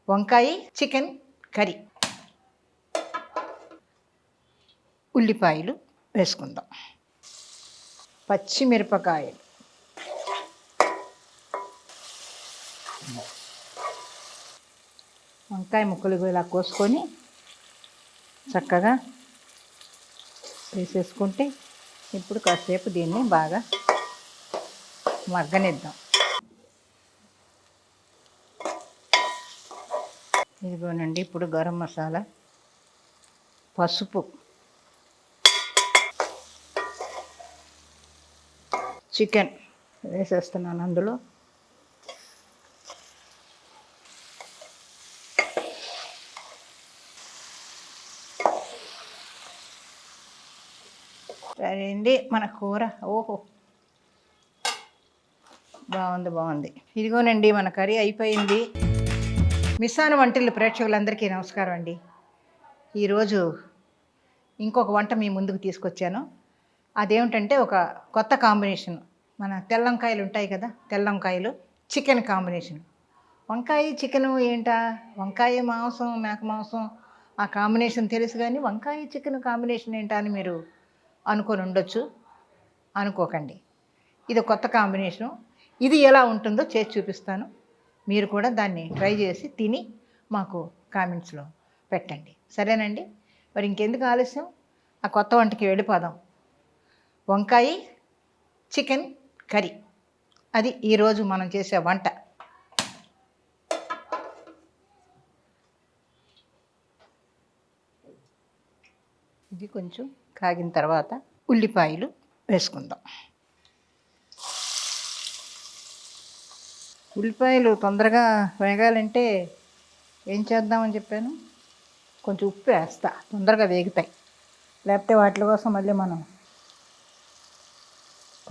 వంకాయ chicken curry. ఉల్లిపాయలు వేసుకుందాం, పచ్చిమిరపకాయలు, వంకాయ ముక్కలు ఇలా కోసుకొని చక్కగా వేసేసుకుంటే ఇప్పుడు కాసేపు దీన్ని బాగా మగ్గనిద్దాం. ఇదిగోనండి, ఇప్పుడు గరం మసాలా, పసుపు, చికెన్ వేసేస్తున్నాను అందులో. సరే అండి, మన కూర ఓహో బాగుంది. ఇదిగోనండి, మన కర్రీ అయిపోయింది. మిస్సాన వంటిల్లు ప్రేక్షకులందరికీ నమస్కారం అండి. ఈరోజు ఇంకొక వంట మీ ముందుకు తీసుకొచ్చాను. అదేమిటంటే ఒక కొత్త కాంబినేషన్. మన తెల్లంకాయలు ఉంటాయి కదా, తెల్లంకాయలు చికెన్ కాంబినేషన్. వంకాయ చికెను ఏంటా, వంకాయ మాంసం మేక మాంసం ఆ కాంబినేషన్ తెలుసు, కానీ వంకాయ చికెన్ కాంబినేషన్ ఏంటా అని మీరు అనుకొని ఉండొచ్చు. అనుకోకండి, ఇది కొత్త కాంబినేషను. ఇది ఎలా ఉంటుందో చేసి చూపిస్తాను. మీరు కూడా దాన్ని ట్రై చేసి తిని మాకు కామెంట్స్లో పెట్టండి, సరేనండి? మరి ఇంకెందుకు ఆలస్యం, ఆ కొత్త వంటకి వెళ్ళిపోదాం. వంకాయ చికెన్ కర్రీ, అది ఈరోజు మనం చేసే వంట. ఇది కొంచెం కాగిన తర్వాత ఉల్లిపాయలు వేసుకుందాం. ఉల్లిపాయలు తొందరగా వేగాలంటే ఏం చేద్దామని చెప్పాను, కొంచెం ఉప్పు వేస్తా, తొందరగా వేగుతాయి. లేకపోతే వాటి కోసం మళ్ళీ మనం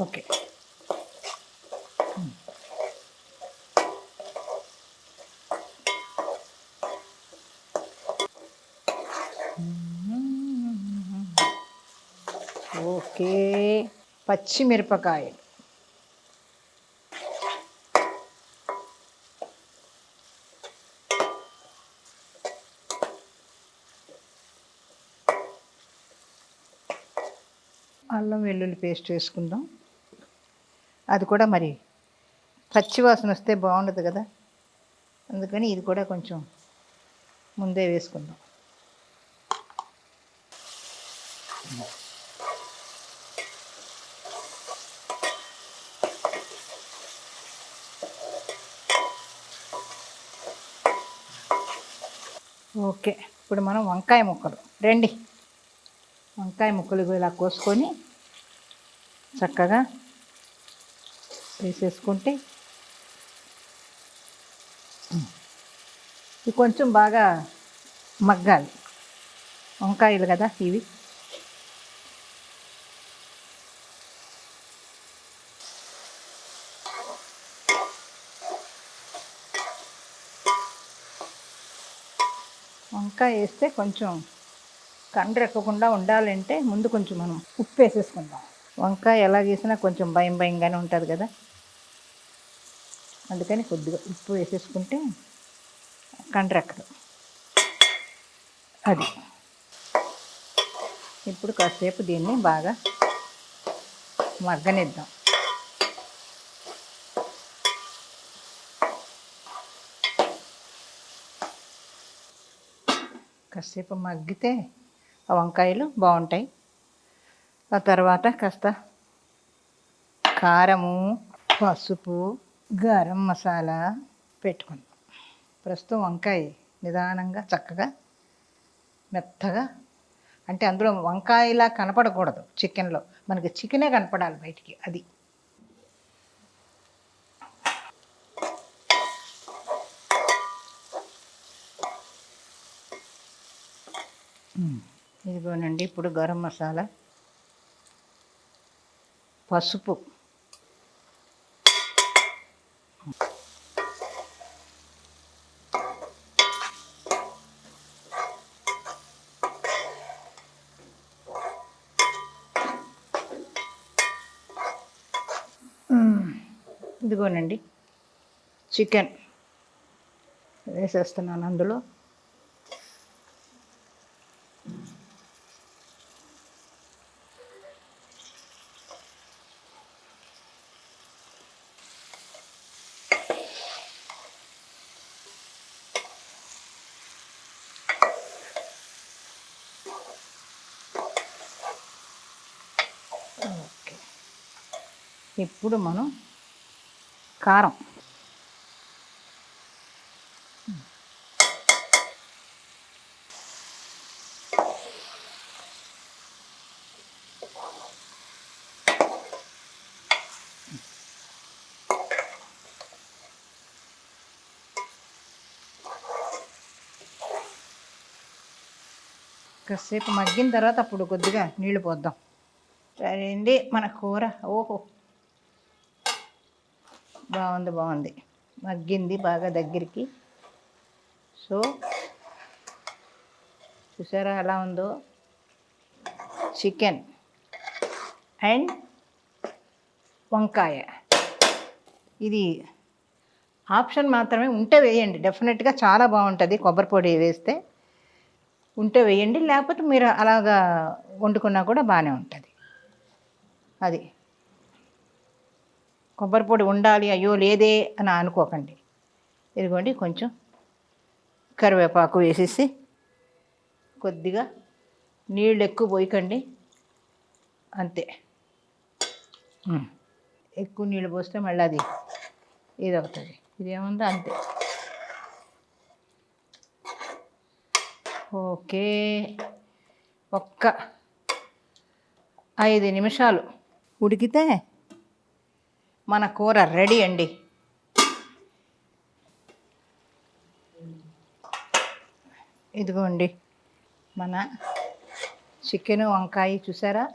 ఓకే. ఓకే, పచ్చిమిరపకాయలు, అల్లం వెల్లుల్లి పేస్ట్ వేసుకుందాం. అది కూడా మరి పచ్చివాసన వస్తే బాగుండదు కదా, అందుకని ఇది కూడా కొంచెం ముందే వేసుకుందాం. ఓకే, ఇప్పుడు మనం వంకాయ ముక్కలు వంకాయ ముక్కలు ఇలా కోసుకొని చక్కగా వేసేసుకుంటే ఇవి కొంచెం బాగా మగ్గాలి. వంకాయలు కదా ఇవి. వంకాయ వేస్తే కొంచెం కండ్రెక్కకుండా ఉండాలంటే ముందు కొంచెం మనం ఉప్పు వేసేసుకుందాం. వంకాయ ఎలా వేసినా కొంచెం భయంగానే ఉంటుంది కదా, అందుకని కొద్దిగా ఉప్పు వేసేసుకుంటే కండ్రెక్కదు. అది ఇప్పుడు కాసేపు దీన్ని బాగా మగ్గనిద్దాం. కాసేపు మగ్గితే ఆ వంకాయలు బాగుంటాయి. ఆ తర్వాత కాస్త కారము, పసుపు, గరం మసాలా పెట్టుకుందాం. ప్రస్తుతం వంకాయ నిదానంగా చక్కగా మెత్తగా, అంటే అందులో వంకాయలా కనపడకూడదు చికెన్లో, మనకి చికెనే కనపడాలి బయటికి. అది ఇదిగోనండి, ఇప్పుడు గరం మసాలా, పసుపు, ఇదిగోనండి చికెన్ వేసేస్తున్నాను అందులో. ఓకే, ఇప్పుడు మనం కారం. కాసేపు మగ్గిన తర్వాత అప్పుడు కొద్దిగా నీళ్లు పోద్దాం. సరే అండి, మన కూర ఓహో బాగుంది, మగ్గింది బాగా దగ్గరికి. సో చూసారా ఎలా ఉందో. చికెన్ అండ్ వంకాయ, ఇది ఆప్షన్ మాత్రమే, ఉంటే వేయండి, డెఫినెట్గా చాలా బాగుంటుంది. కొబ్బరి పొడి వేస్తే ఉంటే వేయండి, లేకపోతే మీరు అలాగా వండుకున్నా కూడా బాగానే ఉంటుంది. అది కొబ్బరి పొడి ఉండాలి అయ్యో లేదే అని అనుకోకండి. ఇదిగోండి కొంచెం కరివేపాకు వేసేసి, కొద్దిగా నీళ్ళు ఎక్కువ పోయకండి, అంతే. ఎక్కువ నీళ్ళు పోస్తే మళ్ళీ అది ఇదవుతుంది. ఇదేముందో అంతే. ఓకే, ఒక్క 5 నిమిషాలు ఉడికితే మన కూర రెడీ అండి. ఇదిగోండి మన చికెన్ వంకాయ, చూసారా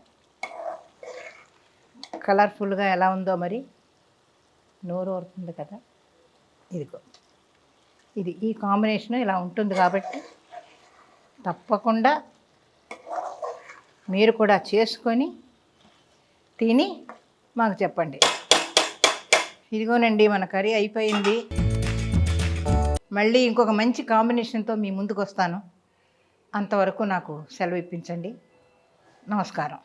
కలర్ఫుల్గా ఎలా ఉందో. మరి నోరు ఊరుతుంది కదా. ఇదిగో ఇది ఈ కాంబినేషన్ ఇలా ఉంటుంది కాబట్టి తప్పకుండా మీరు కూడా చేసుకొని తిని మాకు చెప్పండి. ఇదిగోనండి మన కర్రీ అయిపోయింది. మళ్ళీ ఇంకొక మంచి కాంబినేషన్తో మీ ముందుకు వస్తాను. అంతవరకు నాకు సెలవు ఇప్పించండి. నమస్కారం.